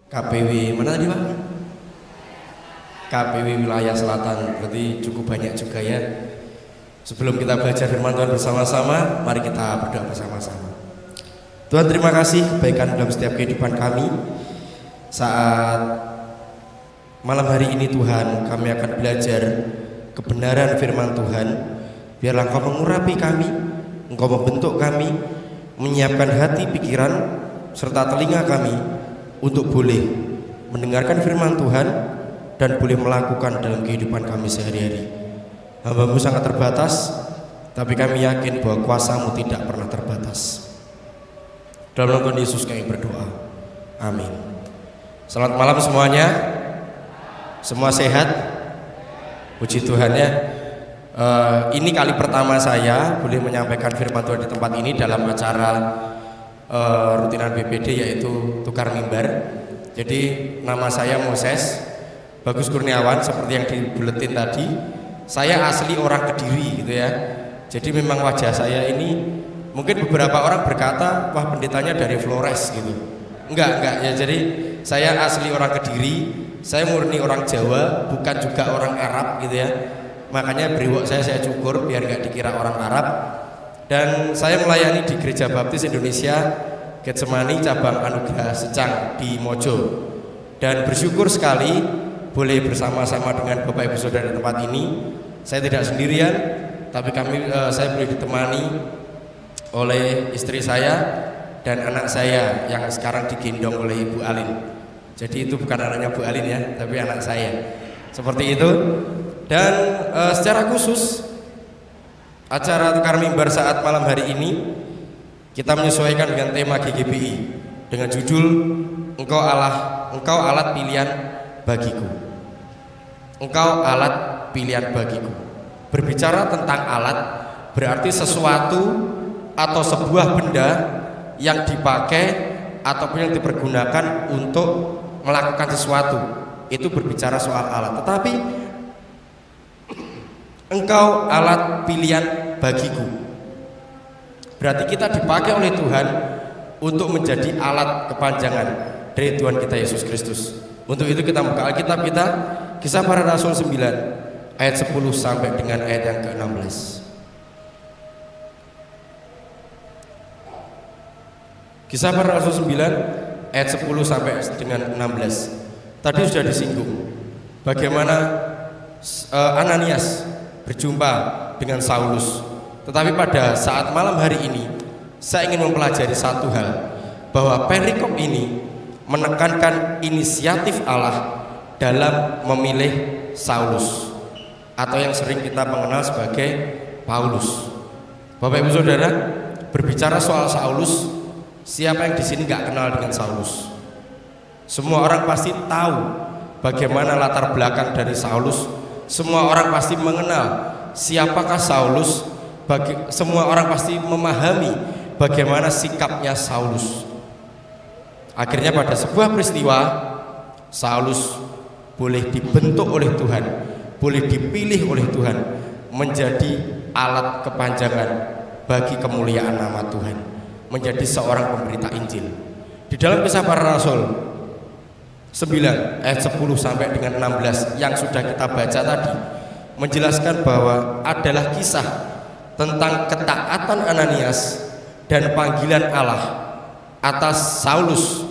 KPW mana tadi Pak? KPW wilayah selatan, berarti cukup banyak juga ya. Sebelum kita belajar firman Tuhan bersama-sama, mari kita berdoa bersama-sama. Tuhan, terima kasih kebaikan dalam setiap kehidupan kami. Saat malam hari ini Tuhan, kami akan belajar kebenaran firman Tuhan. Biarlah Engkau mengurapi kami, Engkau membentuk kami, menyiapkan hati, pikiran, serta telinga kami untuk boleh mendengarkan firman Tuhan dan boleh melakukan dalam kehidupan kami sehari-hari. Hamba-Mu sangat terbatas, tapi kami yakin bahwa kuasa-Mu tidak pernah terbatas. Dalam nama Tuhan Yesus kami berdoa, amin. Selamat malam semuanya. Semua sehat? Puji Tuhan ya. Ini kali pertama saya boleh menyampaikan firman Tuhan di tempat ini dalam acara rutinan BPD, yaitu tukar mimbar. Jadi nama saya Moses Bagus Kurniawan, seperti yang di buletin tadi. Saya asli orang Kediri gitu ya. Jadi memang wajah saya ini, mungkin beberapa orang berkata, wah pendetanya dari Flores gitu. Enggak ya. Jadi saya asli orang Kediri, saya murni orang Jawa, bukan juga orang Arab gitu ya. Makanya brewok saya cukur biar nggak dikira orang Arab. Dan saya melayani di Gereja Baptis Indonesia Getsemani cabang Anugerah Secang di Mojo. Dan bersyukur sekali boleh bersama-sama dengan Bapak Ibu Saudara di tempat ini. Saya tidak sendirian, tapi saya boleh ditemani oleh istri saya dan anak saya yang sekarang digendong oleh Ibu Alin. Jadi itu bukan anaknya Bu Alin ya, tapi anak saya. Seperti itu. Dan secara khusus acara tukar mimbar saat malam hari ini kita menyesuaikan dengan tema GGBI dengan judul Engkau alat pilihan bagiku. Engkau alat pilihan bagiku. Berbicara tentang alat berarti sesuatu atau sebuah benda yang dipakai ataupun yang dipergunakan untuk melakukan sesuatu. Itu berbicara soal alat. Tetapi engkau alat pilihan bagiku, berarti kita dipakai oleh Tuhan untuk menjadi alat kepanjangan dari Tuhan kita Yesus Kristus. Untuk itu kita buka Alkitab kita, Kisah Para Rasul 9 ayat 10 sampai dengan ayat yang ke-16. Kisah Para Rasul 9 ayat 10 sampai dengan 16. Tadi sudah disinggung bagaimana Ananias berjumpa dengan Saulus. Tetapi pada saat malam hari ini saya ingin mempelajari satu hal, bahwa perikop ini menekankan inisiatif Allah dalam memilih Saulus, atau yang sering kita mengenal sebagai Paulus. Bapak Ibu Saudara, berbicara soal Saulus, siapa yang di sini nggak kenal dengan Saulus? Semua orang pasti tahu bagaimana latar belakang dari Saulus. Semua orang pasti mengenal siapakah Saulus. Semua orang pasti memahami bagaimana sikapnya Saulus. Akhirnya pada sebuah peristiwa, Saulus boleh dibentuk oleh Tuhan, boleh dipilih oleh Tuhan menjadi alat kepanjangan bagi kemuliaan nama Tuhan, menjadi seorang pemberita Injil. Di dalam Kisah Para Rasul 9 ayat 10 sampai dengan 16 yang sudah kita baca tadi menjelaskan bahwa adalah kisah tentang ketaatan Ananias dan panggilan Allah atas Saulus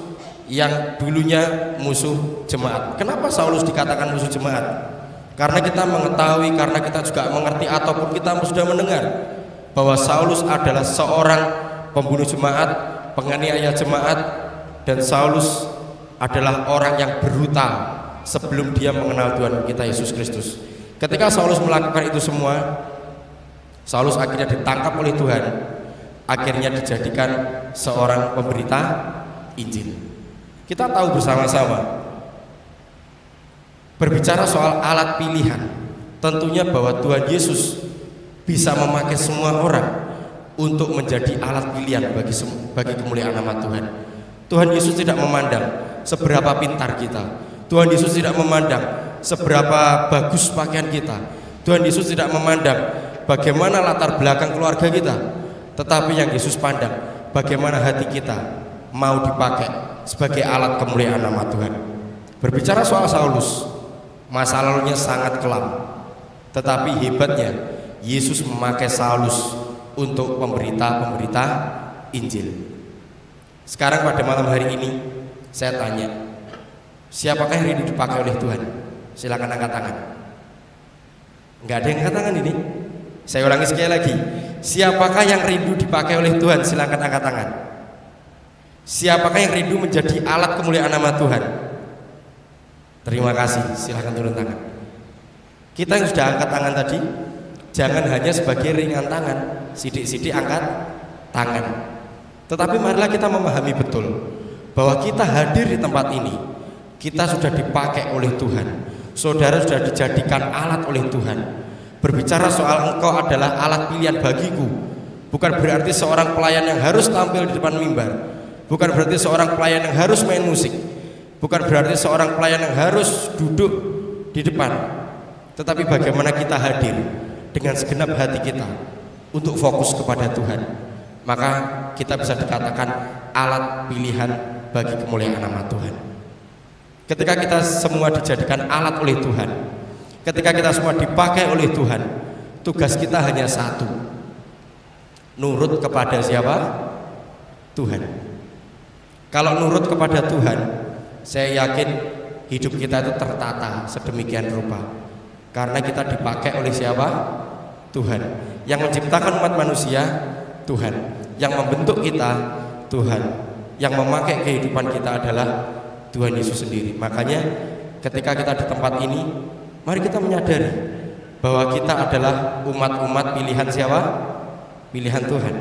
yang dulunya musuh jemaat. Kenapa Saulus dikatakan musuh jemaat? Karena kita mengetahui, karena kita juga mengerti ataupun kita sudah mendengar bahwa Saulus adalah seorang pembunuh jemaat, penganiaya jemaat, dan Saulus adalah orang yang berhutang sebelum dia mengenal Tuhan kita Yesus Kristus. Ketika Saulus melakukan itu semua, Saulus akhirnya ditangkap oleh Tuhan, akhirnya dijadikan seorang pemberita Injil. Kita tahu bersama-sama, berbicara soal alat pilihan, tentunya bahwa Tuhan Yesus bisa memakai semua orang untuk menjadi alat pilihan bagi kemuliaan nama Tuhan. Tuhan Yesus tidak memandang seberapa pintar kita. Tuhan Yesus tidak memandang seberapa bagus pakaian kita. Tuhan Yesus tidak memandang bagaimana latar belakang keluarga kita. Tetapi yang Yesus pandang, bagaimana hati kita mau dipakai sebagai alat kemuliaan nama Tuhan. Berbicara soal Saulus, masa lalunya sangat kelam, tetapi hebatnya Yesus memakai Saulus untuk pemberita Injil. Sekarang pada malam hari ini saya tanya, siapakah yang rindu dipakai oleh Tuhan? Silakan angkat tangan. Enggak ada yang angkat tangan ini. Saya ulangi sekali lagi, siapakah yang rindu dipakai oleh Tuhan? Silakan angkat tangan. Siapakah yang rindu menjadi alat kemuliaan nama Tuhan? Terima kasih, silakan turun tangan. Kita yang sudah angkat tangan tadi, jangan hanya sebagai ringan tangan, sidik-sidik angkat tangan. Tetapi marilah kita memahami betul bahwa kita hadir di tempat ini, kita sudah dipakai oleh Tuhan. Saudara sudah dijadikan alat oleh Tuhan. Berbicara soal engkau adalah alat pilihan bagiku, bukan berarti seorang pelayan yang harus tampil di depan mimbar, bukan berarti seorang pelayan yang harus main musik, bukan berarti seorang pelayan yang harus duduk di depan. Tetapi bagaimana kita hadir dengan segenap hati kita untuk fokus kepada Tuhan, maka kita bisa dikatakan alat pilihan bagi kemuliaan nama Tuhan. Ketika kita semua dijadikan alat oleh Tuhan, ketika kita semua dipakai oleh Tuhan, tugas kita hanya satu, nurut kepada siapa? Tuhan. Kalau nurut kepada Tuhan, saya yakin hidup kita itu tertata sedemikian rupa, karena kita dipakai oleh siapa? Tuhan. Yang menciptakan umat manusia, Tuhan. Yang membentuk kita, Tuhan. Yang memakai kehidupan kita adalah Tuhan Yesus sendiri. Makanya ketika kita di tempat ini, mari kita menyadari bahwa kita adalah umat-umat pilihan siapa? Pilihan Tuhan.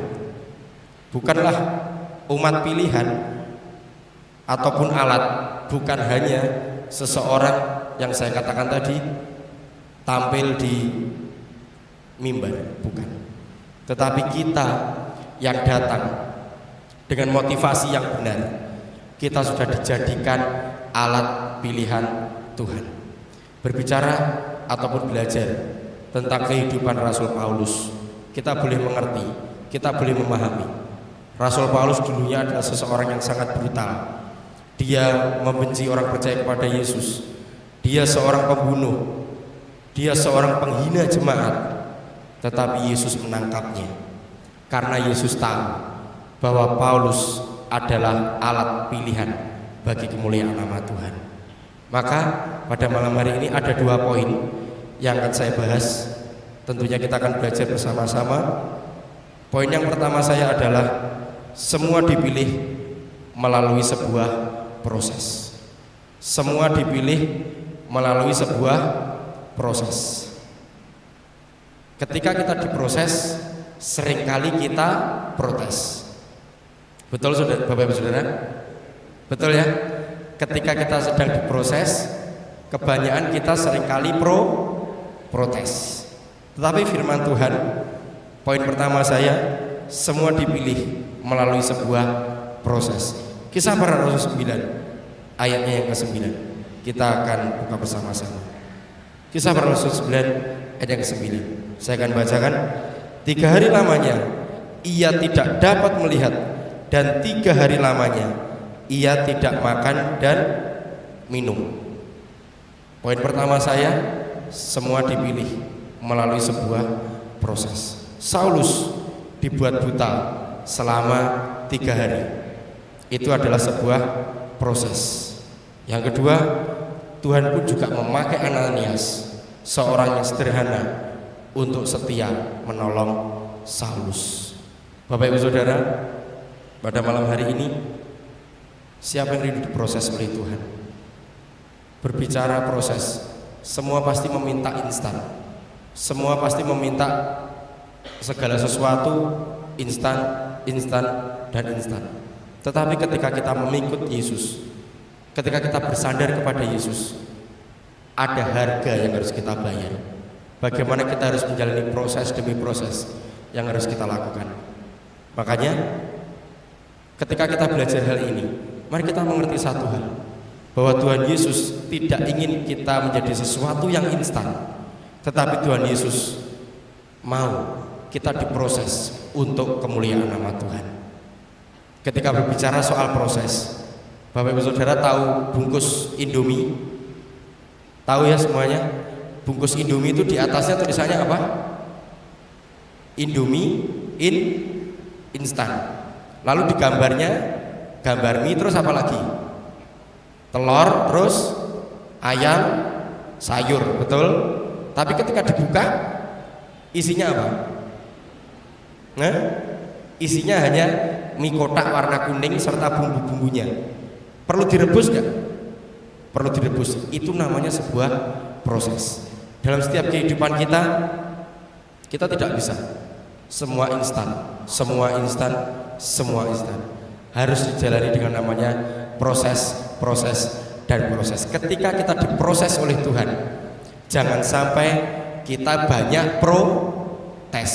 Bukanlah umat pilihan ataupun alat, bukan hanya seseorang yang saya katakan tadi tampil di mimbar, bukan. Tetapi kita yang datang dengan motivasi yang benar, kita sudah dijadikan alat pilihan Tuhan. Berbicara ataupun belajar tentang kehidupan Rasul Paulus, kita boleh mengerti, kita boleh memahami. Rasul Paulus dulunya adalah seseorang yang sangat brutal. Dia membenci orang percaya kepada Yesus. Dia seorang pembunuh. Dia seorang penghina jemaat. Tetapi Yesus menangkapnya, karena Yesus tahu bahwa Paulus adalah alat pilihan bagi kemuliaan nama Tuhan. Maka pada malam hari ini ada 2 poin yang akan saya bahas. Tentunya kita akan belajar bersama-sama. Poin yang pertama saya adalah semua dipilih melalui sebuah proses. Semua dipilih melalui sebuah proses. Ketika kita diproses, seringkali kita protes. Betul saudara, Bapak Ibu Saudara? Betul ya? Ketika kita sedang diproses, kebanyakan kita seringkali protes. Tetapi firman Tuhan, poin pertama saya, semua dipilih melalui sebuah proses. Kisah Para Rasul 9 ayatnya yang ke-9 kita akan buka bersama-sama. Kisah Para Rasul 9 ayat yang ke-9 saya akan bacakan. 3 hari lamanya ia tidak dapat melihat, dan 3 hari lamanya ia tidak makan dan minum. Poin pertama saya, semua dipilih melalui sebuah proses. Saulus dibuat buta selama 3 hari. Itu adalah sebuah proses. Yang kedua, Tuhan pun juga memakai Ananias, seorang yang sederhana, untuk setia menolong Saulus. Bapak Ibu Saudara, pada malam hari ini, siapa yang rindu diproses oleh Tuhan? Berbicara proses, semua pasti meminta instan. Semua pasti meminta segala sesuatu instan, dan instan. Tetapi ketika kita mengikut Yesus, ketika kita bersandar kepada Yesus, ada harga yang harus kita bayar. Bagaimana kita harus menjalani proses demi proses yang harus kita lakukan. Makanya ketika kita belajar hal ini, mari kita mengerti satu hal, bahwa Tuhan Yesus tidak ingin kita menjadi sesuatu yang instan, tetapi Tuhan Yesus mau kita diproses untuk kemuliaan nama Tuhan. Ketika berbicara soal proses, Bapak Ibu Saudara tahu bungkus Indomie? Tahu ya semuanya? Bungkus Indomie itu di atasnya tulisannya apa? Indomie instan. Lalu di gambarnya gambar mie, terus apa lagi? Telur, terus ayam, sayur, betul? Tapi ketika dibuka isinya apa? Nah, isinya hanya mie kotak warna kuning serta bumbu-bumbunya. Perlu direbus nggak? Perlu direbus. Itu namanya sebuah proses. Dalam setiap kehidupan kita tidak bisa semua instan. Harus dijalani dengan namanya proses. Ketika kita diproses oleh Tuhan, jangan sampai kita banyak protes.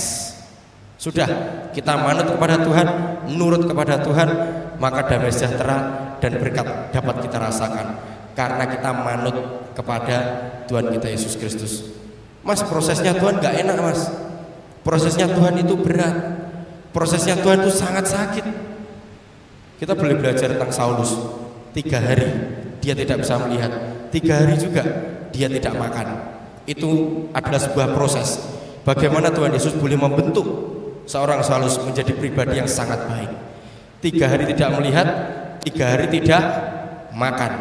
Sudah, kita manut kepada Tuhan, nurut kepada Tuhan, maka damai sejahtera dan berkat dapat kita rasakan karena kita manut kepada Tuhan kita Yesus Kristus. Mas, prosesnya Tuhan gak enak, Mas. Prosesnya Tuhan itu berat. Prosesnya Tuhan itu sangat sakit. Kita boleh belajar tentang Saulus. 3 hari dia tidak bisa melihat, 3 hari juga dia tidak makan. Itu adalah sebuah proses. Bagaimana Tuhan Yesus boleh membentuk seorang Saulus menjadi pribadi yang sangat baik. 3 hari tidak melihat, 3 hari tidak makan.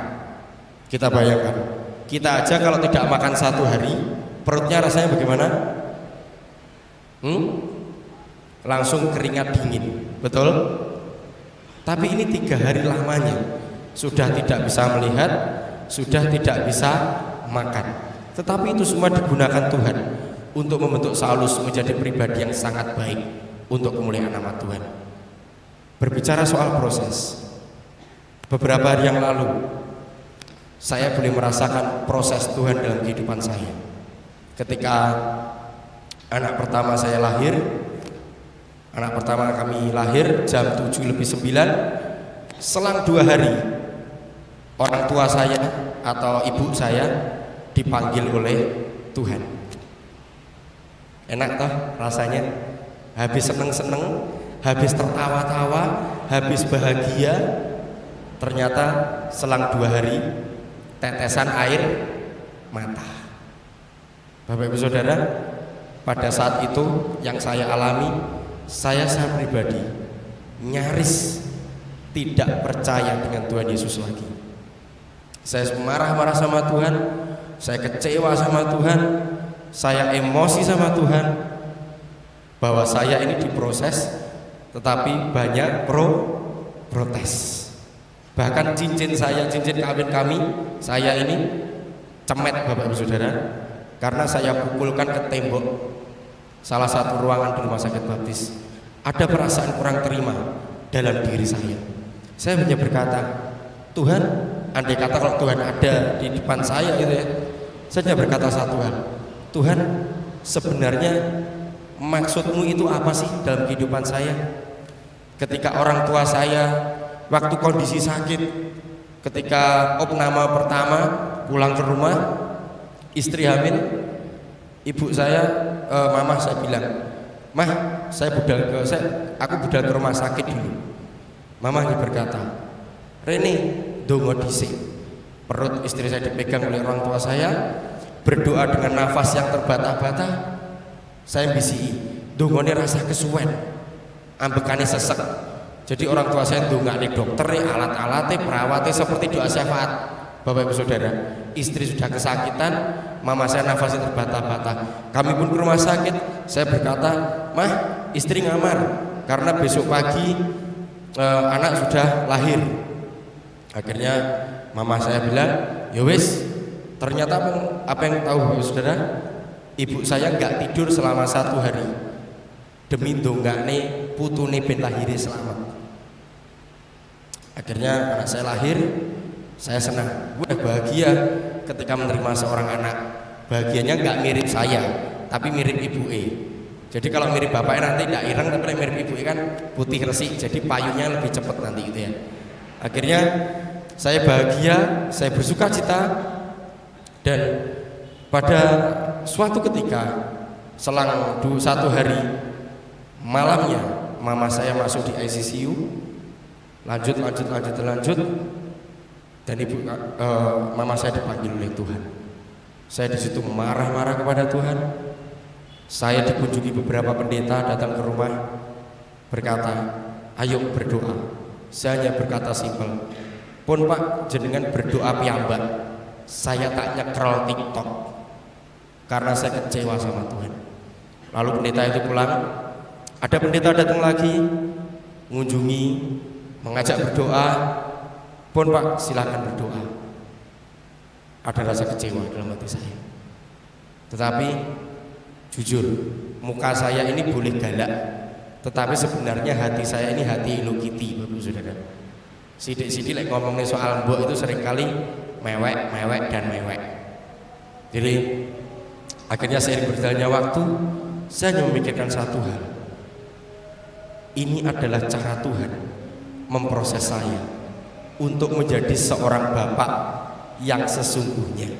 Kita bayangkan, kita aja kalau tidak makan 1 hari, perutnya rasanya bagaimana? Langsung keringat dingin, betul? Tapi ini 3 hari lamanya, sudah tidak bisa melihat, sudah tidak bisa makan. Tetapi itu semua digunakan Tuhan untuk membentuk Saulus menjadi pribadi yang sangat baik untuk kemuliaan nama Tuhan. Berbicara soal proses, beberapa hari yang lalu saya boleh merasakan proses Tuhan dalam kehidupan saya. Ketika anak pertama saya lahir, anak pertama kami lahir jam 7:09, selang 2 hari orang tua saya atau ibu saya dipanggil oleh Tuhan. Enak toh rasanya? Habis seneng-seneng, habis tertawa-tawa, habis bahagia, ternyata selang 2 hari tetesan air mata. Bapak Ibu Saudara, pada saat itu yang saya alami, saya pribadi nyaris tidak percaya dengan Tuhan Yesus lagi. Saya marah-marah sama Tuhan, saya kecewa sama Tuhan, saya emosi sama Tuhan, bahwa saya ini diproses tetapi banyak protes. Bahkan cincin kawin kami, saya ini cemet Bapak Ibu Saudara, karena saya pukulkan ke tembok salah satu ruangan di rumah sakit baptis. Ada perasaan kurang terima dalam diri saya. Saya hanya berkata, Tuhan, andai kata kalau Tuhan ada di depan saya gitu ya, saya hanya berkata satu hal, Tuhan, sebenarnya maksudmu itu apa sih dalam kehidupan saya? Ketika orang tua saya waktu kondisi sakit, ketika opname pertama pulang ke rumah, istri hamil, ibu saya, mama saya bilang, Mah, aku budal ke rumah sakit dulu. Mama hanya berkata, Rene, dongo dhisik. Perut istri saya dipegang oleh orang tua saya, berdoa dengan nafas yang terbata-bata. Saya bisi, dongone rasa kesuwen, ambekane sesek. Jadi orang tua saya ndongakne dokter, alat-alatnya, perawatnya seperti doa syafaat. Bapak Ibu Saudara, istri sudah kesakitan, mama saya nafasnya terbata-bata. Kami pun ke rumah sakit. Saya berkata, Mah, istri ngamar karena besok pagi anak sudah lahir. Akhirnya mama saya bilang, ya wis. Ternyata apa yang tahu Bapak Ibu Saudara, ibu saya nggak tidur selama 1 hari demi ndongakne putune ben lahir selamat. Akhirnya anak saya lahir, saya senang, gue bahagia ketika menerima seorang anak. Bahagianya nggak mirip saya, tapi mirip ibu Jadi kalau mirip bapaknya nanti tidak ireng, tapi mirip ibu kan putih resik, jadi payunya lebih cepat nanti gitu ya. Akhirnya saya bahagia, saya bersuka cita, dan pada suatu ketika selang 1 hari malamnya, mama saya masuk di ICU, lanjut. dan mama saya dipanggil oleh Tuhan. Saya di situ marah-marah kepada Tuhan. Saya dikunjungi beberapa pendeta datang ke rumah berkata, ayo berdoa. Saya hanya berkata simpel, pun Pak jenengan berdoa piyambak, saya tak nyekrol TikTok karena saya kecewa sama Tuhan. Lalu pendeta itu pulang. Ada pendeta datang lagi mengunjungi, mengajak berdoa. Pun Pak silakan berdoa. Ada rasa kecewa dalam hati saya. Tetapi jujur, muka saya ini boleh galak, tetapi sebenarnya hati saya ini hati Hello Kitty, Bapak Saudara. Sidik-sidik like ngomongin soal mbok itu seringkali mewek dan mewek. Jadi akhirnya seiring berjalannya waktu, saya hanya memikirkan satu hal. Ini adalah cara Tuhan memproses saya untuk menjadi seorang bapak yang sesungguhnya.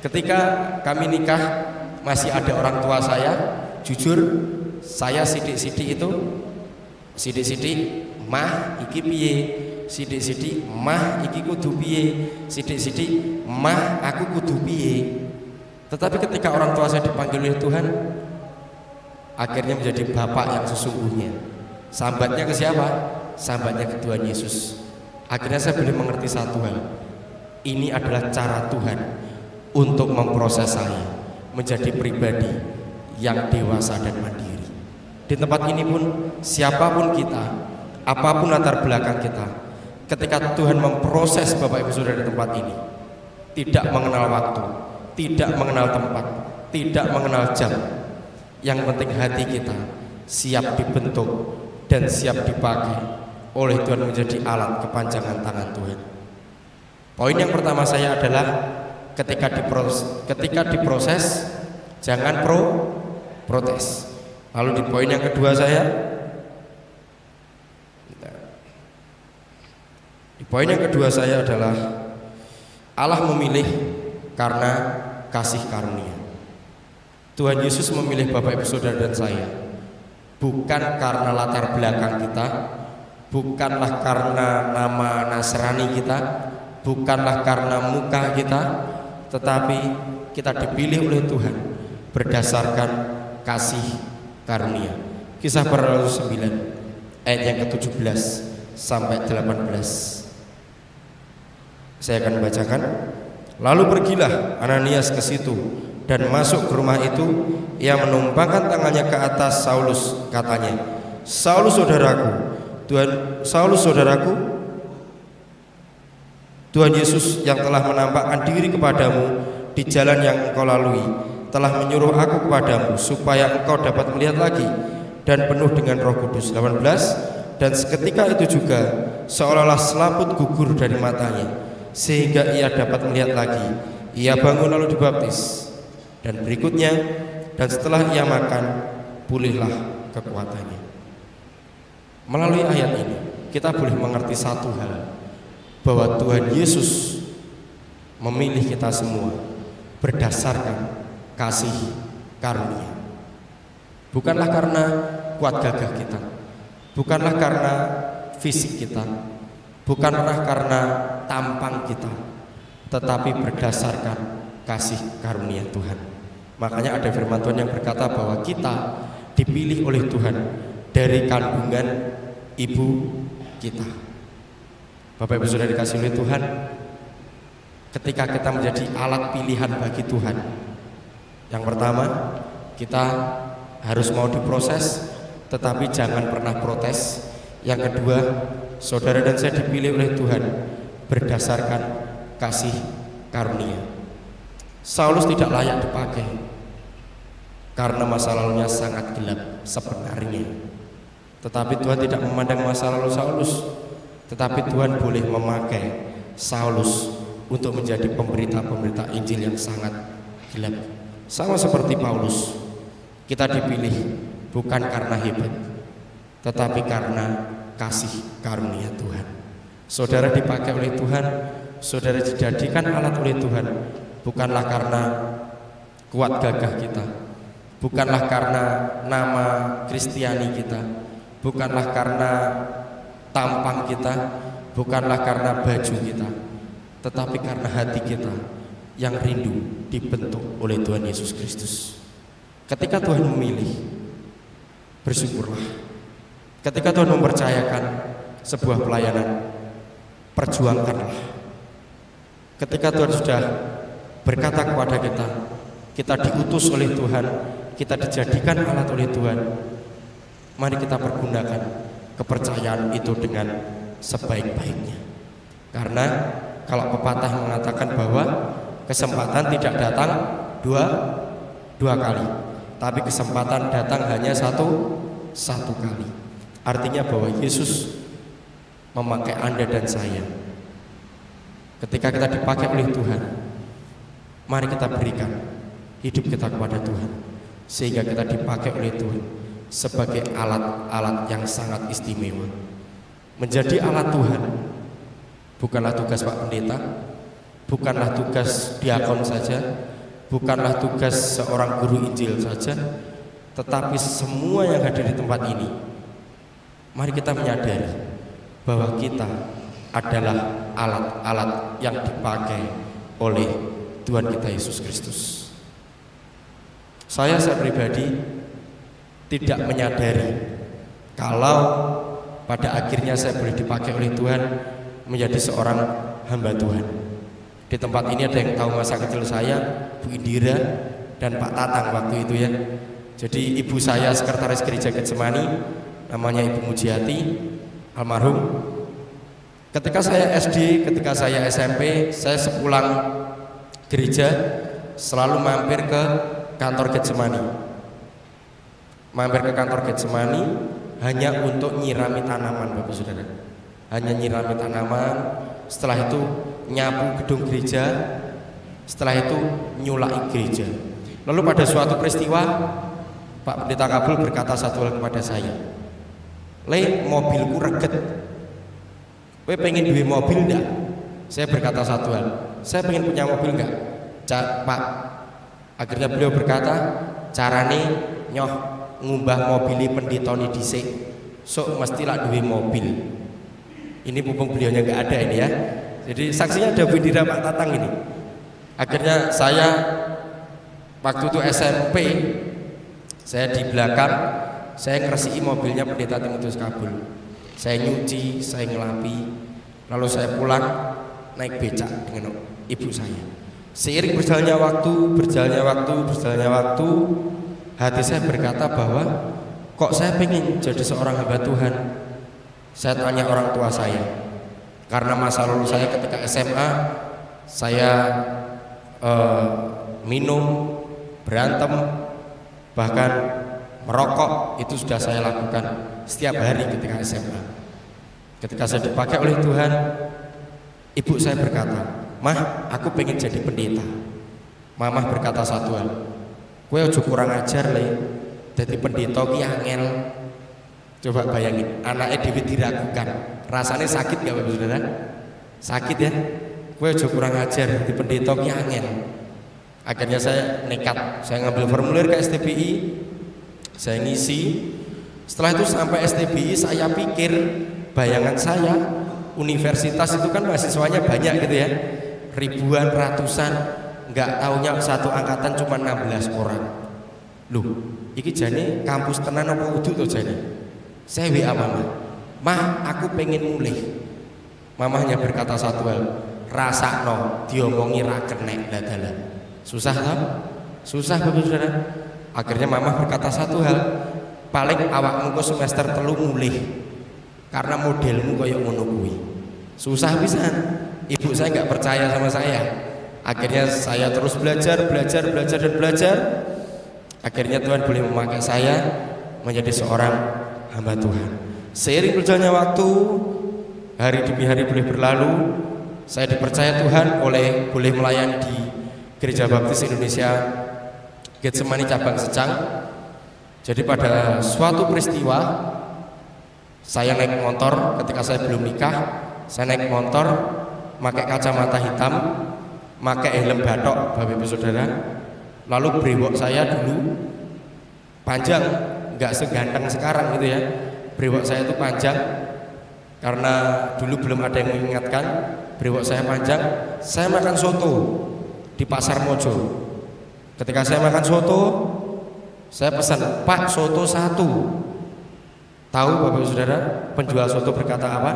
Ketika kami nikah, masih ada orang tua saya. Jujur, saya sidik-sidik itu, sidik-sidik mah iki piye, sidik-sidik mah iki kudu piye, sidik-sidik mah aku kudu piye. Tetapi ketika orang tua saya dipanggil oleh Tuhan, akhirnya menjadi bapak yang sesungguhnya. Sambatnya ke siapa? Sambatnya ke Tuhan Yesus. Akhirnya saya boleh mengerti satu hal. Ini adalah cara Tuhan untuk memproses saya menjadi pribadi yang dewasa dan mandiri. Di tempat ini pun siapapun kita, apapun latar belakang kita, ketika Tuhan memproses Bapak Ibu Saudara di tempat ini, tidak mengenal waktu, tidak mengenal tempat, tidak mengenal jam. Yang penting hati kita siap dibentuk dan siap dipakai oleh Tuhan menjadi alat kepanjangan tangan Tuhan. Poin yang pertama saya adalah ketika diproses jangan protes. Lalu di poin yang kedua saya, adalah Allah memilih karena kasih karunia. Tuhan Yesus memilih Bapak Ibu Saudara dan saya bukan karena latar belakang kita, bukanlah karena nama Nasrani kita, bukanlah karena muka kita, tetapi kita dipilih oleh Tuhan berdasarkan kasih karunia. Kisah Para Rasul 9 ayat yang ke-17 sampai 18. Saya akan membacakan. Lalu pergilah Ananias ke situ dan masuk ke rumah itu. Ia menumpangkan tangannya ke atas Saulus, katanya, Saulus saudaraku, Tuhan Yesus yang telah menampakkan diri kepadamu di jalan yang engkau lalui telah menyuruh aku kepadamu supaya engkau dapat melihat lagi dan penuh dengan Roh Kudus. 18. Dan seketika itu juga seolah-olah selaput gugur dari matanya sehingga ia dapat melihat lagi. Ia bangun lalu dibaptis. Dan berikutnya, dan setelah ia makan, pulihlah kekuatannya. Melalui ayat ini kita boleh mengerti satu hal, bahwa Tuhan Yesus memilih kita semua berdasarkan kasih karunia. Bukanlah karena kuat gagah kita, bukanlah karena fisik kita, bukanlah karena tampang kita, tetapi berdasarkan kasih karunia Tuhan. Makanya ada firman Tuhan yang berkata bahwa kita dipilih oleh Tuhan dari kandungan ibu kita. Bapak Ibu Saudara dikasih oleh Tuhan, ketika kita menjadi alat pilihan bagi Tuhan, yang pertama kita harus mau diproses, tetapi jangan pernah protes. Yang kedua, saudara dan saya dipilih oleh Tuhan berdasarkan kasih karunia. Saulus tidak layak dipakai karena masa lalunya sangat gelap sebenarnya, tetapi Tuhan tidak memandang masa lalu Saulus, tetapi Tuhan boleh memakai Saulus untuk menjadi pemberita-pemberita Injil yang sangat gelap. Sama seperti Paulus, kita dipilih bukan karena hebat, tetapi karena kasih karunia Tuhan. Saudara dipakai oleh Tuhan, saudara dijadikan alat oleh Tuhan, bukanlah karena kuat gagah kita, bukanlah karena nama Kristiani kita, bukanlah karena tampang kita, bukanlah karena baju kita, tetapi karena hati kita yang rindu dibentuk oleh Tuhan Yesus Kristus. Ketika Tuhan memilih, bersyukurlah. Ketika Tuhan mempercayakan sebuah pelayanan, perjuangkanlah. Ketika Tuhan sudah berkata kepada kita, kita diutus oleh Tuhan, kita dijadikan alat oleh Tuhan, mari kita pergunakan kepercayaan itu dengan sebaik-baiknya. Karena kalau pepatah mengatakan bahwa kesempatan tidak datang dua kali, tapi kesempatan datang hanya satu kali. Artinya bahwa Yesus memakai Anda dan saya. Ketika kita dipakai oleh Tuhan, mari kita berikan hidup kita kepada Tuhan, sehingga kita dipakai oleh Tuhan sebagai alat-alat yang sangat istimewa. Menjadi alat Tuhan bukanlah tugas Pak Pendeta, bukanlah tugas diakon saja, bukanlah tugas seorang guru Injil saja, tetapi semua yang hadir di tempat ini, mari kita menyadari bahwa kita adalah alat-alat yang dipakai oleh Tuhan kita Yesus Kristus. Saya pribadi tidak menyadari kalau pada akhirnya saya boleh dipakai oleh Tuhan menjadi seorang hamba Tuhan. Di tempat ini ada yang tahu masa kecil saya, Bu Indira dan Pak Tatang waktu itu ya. Jadi ibu saya sekretaris gereja Getsemani, namanya Ibu Mujiati, almarhum. Ketika saya SD, ketika saya SMP, saya sepulang gereja selalu mampir ke kantor Getsemani. Mampir ke kantor Getsemani hanya untuk nyirami tanaman, Bapak Saudara. Hanya nyirami tanaman, setelah itu nyapu gedung gereja, setelah itu nyulai gereja. Lalu pada suatu peristiwa, Pak Pendeta Kabul berkata satu hal kepada saya, "Le, mobilku reget. Kowe pengen duwe mobil enggak?" Saya berkata satu hal, "Saya pengen punya mobil enggak?" Pak. Akhirnya beliau berkata, "Carane nyoh ngumbah mobili pendetoni dhisik, sok mestilah duwe mobil." Ini mumpung beliaunya enggak ada ini ya. Jadi saksinya ada Bu Indira, Pak Tatang ini. Akhirnya saya waktu itu SMP, saya di belakang, saya ngeresiki mobilnya Pendeta Timotius Kabul. Saya nyuci, saya ngelapi, lalu saya pulang naik becak dengan ibu saya. Seiring berjalannya waktu, hati saya berkata bahwa kok saya pengen jadi seorang hamba Tuhan. Saya tanya orang tua saya, karena masa lalu saya ketika SMA, saya minum, berantem, bahkan merokok, itu sudah saya lakukan setiap hari ketika SMA. Ketika saya dipakai oleh Tuhan, ibu saya berkata, "Mah, aku pengen jadi pendeta." Mamah berkata satu hal, "Kowe aja kurang ajar le, jadi pendeta ki angel." Coba bayangin, anaknya Dewi diragukan, rasanya sakit gak Bapak Saudara? Sakit ya? Kowe aja kurang ajar, jadi pendeta ki angel. Akhirnya saya nekat, saya ngambil formulir ke STBI, saya ngisi. Setelah itu sampai STBI, saya pikir, bayangan saya, universitas itu kan mahasiswanya banyak gitu ya, ribuan, ratusan, nggak taunya satu angkatan cuma 16 orang. Loh, iki jane kampus tenan apa udu tuh jane? Saya WA mama, "Mah, aku pengen mulih." Mamahnya berkata satu hal, "Rasakno diomongi ra kenek dadalan." Susah kan? Susah Bapak Saudara. Akhirnya mama berkata satu hal, "Paling awakmu kok semester 3 mulih karena modelmu kayak ngono kuwi." Susah pisan. Ibu saya nggak percaya sama saya. Akhirnya saya terus belajar. Akhirnya Tuhan boleh memakai saya menjadi seorang hamba Tuhan. Seiring berjalannya waktu, hari demi hari boleh berlalu, saya dipercaya Tuhan boleh melayani di Gereja Baptis Indonesia Getsemani cabang Secang. Jadi pada suatu peristiwa, saya naik motor ketika saya belum nikah. Saya naik motor, pakai kacamata hitam, pakai helm batok, Bapak Ibu Saudara. Lalu brewok saya dulu panjang, nggak seganteng sekarang gitu ya. Brewok saya itu panjang, Karena dulu belum ada yang mengingatkan, brewok saya panjang, saya makan soto di Pasar Mojo. Ketika saya makan soto, saya pesan, "Pak, soto 1." Tahu Bapak Saudara, penjual soto berkata apa?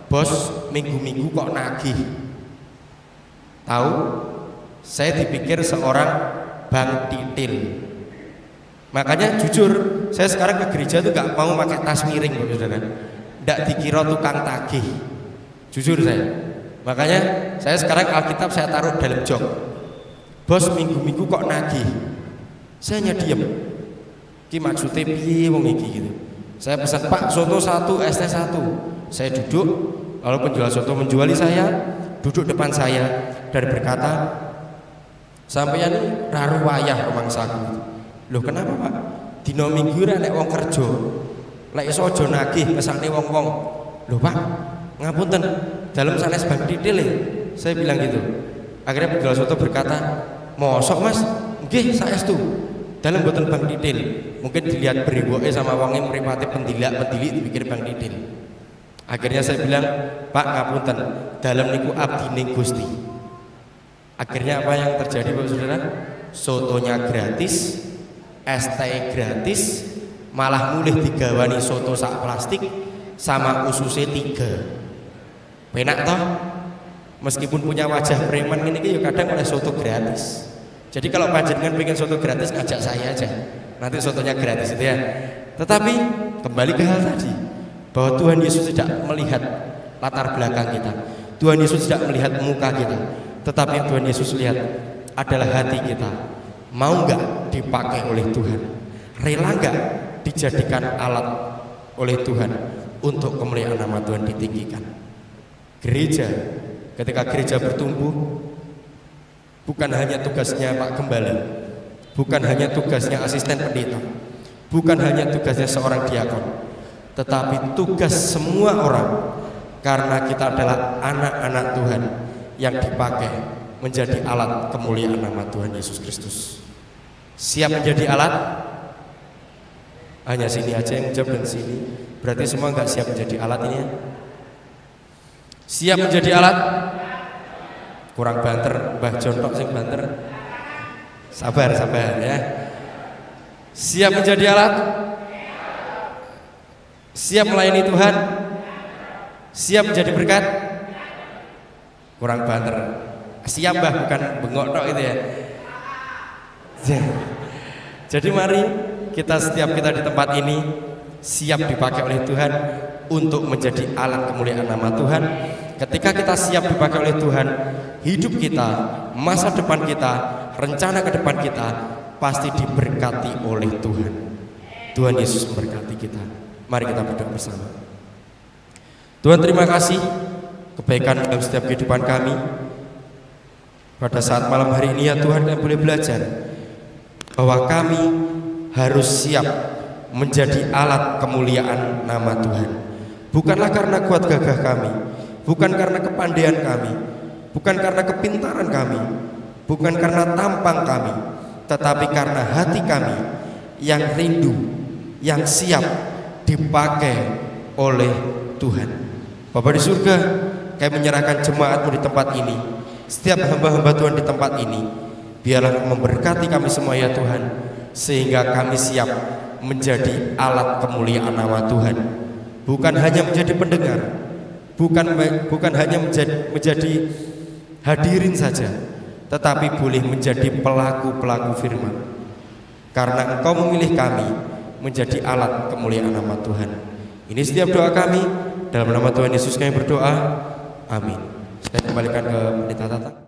"Bos, minggu-minggu kok nagih." Tahu? Saya dipikir seorang Bang Titil. Makanya jujur, saya sekarang ke gereja tuh gak mau pakai tas miring Bapak Saudara. Nggak dikira tukang tagih, jujur saya. Makanya saya sekarang Alkitab saya taruh dalam jok. "Bos, minggu-minggu kok nagih." Saya hanya diem. Ki maksudnya piye wong iki gitu. Saya pesan, "Pak, soto 1, es teh 1." Saya duduk, lalu penjual soto menjuali saya, duduk depan saya dan berkata, "Sampeyan raru wayah rumangsaku." "Loh kenapa Pak?" "Dino minggu ra nek wong kerja, lek iso aja nagih ngesakne wong-wong." "Loh Pak, ngapunten, dalam sanes Bang Titil." Saya bilang gitu. Akhirnya penjual soto berkata, "Mosok Mas?" "Nggih, saestu. Dalam boten Bang Titil." Mungkin dilihat beriwoke sama wonge mripate pendilak-pendilik dipikir Bang Titil. Akhirnya saya bilang, "Pak, ngapunten, dalam niku abdine Gusti." Akhirnya apa yang terjadi Bapak Saudara? Sotonya gratis, es teh gratis, malah mulih digawani soto sak plastik sama ususnya 3. Penak toh? Meskipun punya wajah preman ini ya kadang oleh soto gratis. Jadi kalau panjenengan pengen soto gratis ngajak saya aja, nanti sotonya gratis itu ya. Tetapi kembali ke hal tadi, bahwa Tuhan Yesus tidak melihat latar belakang kita, Tuhan Yesus tidak melihat muka kita, tetapi yang Tuhan Yesus lihat adalah hati kita. Mau nggak dipakai oleh Tuhan? Rela nggak dijadikan alat oleh Tuhan untuk kemuliaan nama Tuhan ditinggikan? Gereja, ketika gereja bertumbuh, bukan hanya tugasnya Pak Gembala, bukan hanya tugasnya asisten pendeta, bukan hanya tugasnya seorang diakon, tetapi tugas semua orang, karena kita adalah anak-anak Tuhan yang dipakai menjadi alat kemuliaan nama Tuhan Yesus Kristus. Siap menjadi alat? Hanya sini aja yang jawab dan sini. Berarti semua nggak siap menjadi alat ini ya? Siap menjadi alat? Kurang banter, Mbah Jontok sing banter. Sabar ya. Siap menjadi alat? Siap melayani Tuhan? Siap menjadi berkat? Kurang banter. Siap Mbah, bukan bengok tok itu ya. Jadi mari setiap kita di tempat ini siap dipakai oleh Tuhan untuk menjadi alat kemuliaan nama Tuhan. Ketika kita siap dipakai oleh Tuhan, hidup kita, masa depan kita, rencana ke depan kita pasti diberkati oleh Tuhan. Tuhan Yesus memberkati kita. Mari kita berdoa bersama. Tuhan, terima kasih kebaikan dalam setiap kehidupan kami. Pada saat malam hari ini ya Tuhan, kami boleh belajar bahwa kami harus siap menjadi alat kemuliaan nama Tuhan. Bukanlah karena kuat gagah kami, bukan karena kepandaian kami, bukan karena kepintaran kami, bukan karena tampang kami, tetapi karena hati kami yang rindu, yang siap dipakai oleh Tuhan. Bapa di surga, kami menyerahkan jemaat-Mu di tempat ini, setiap hamba-hamba Tuhan di tempat ini, biarlah memberkati kami semua ya Tuhan, sehingga kami siap menjadi alat kemuliaan nama Tuhan. Bukan hanya menjadi pendengar, bukan hanya menjadi hadirin saja, tetapi boleh menjadi pelaku-pelaku firman. Karena Engkau memilih kami menjadi alat kemuliaan nama Tuhan. Ini setiap doa kami, dalam nama Tuhan Yesus kami berdoa. Amin. Saya kembalikan ke pendeta Tata.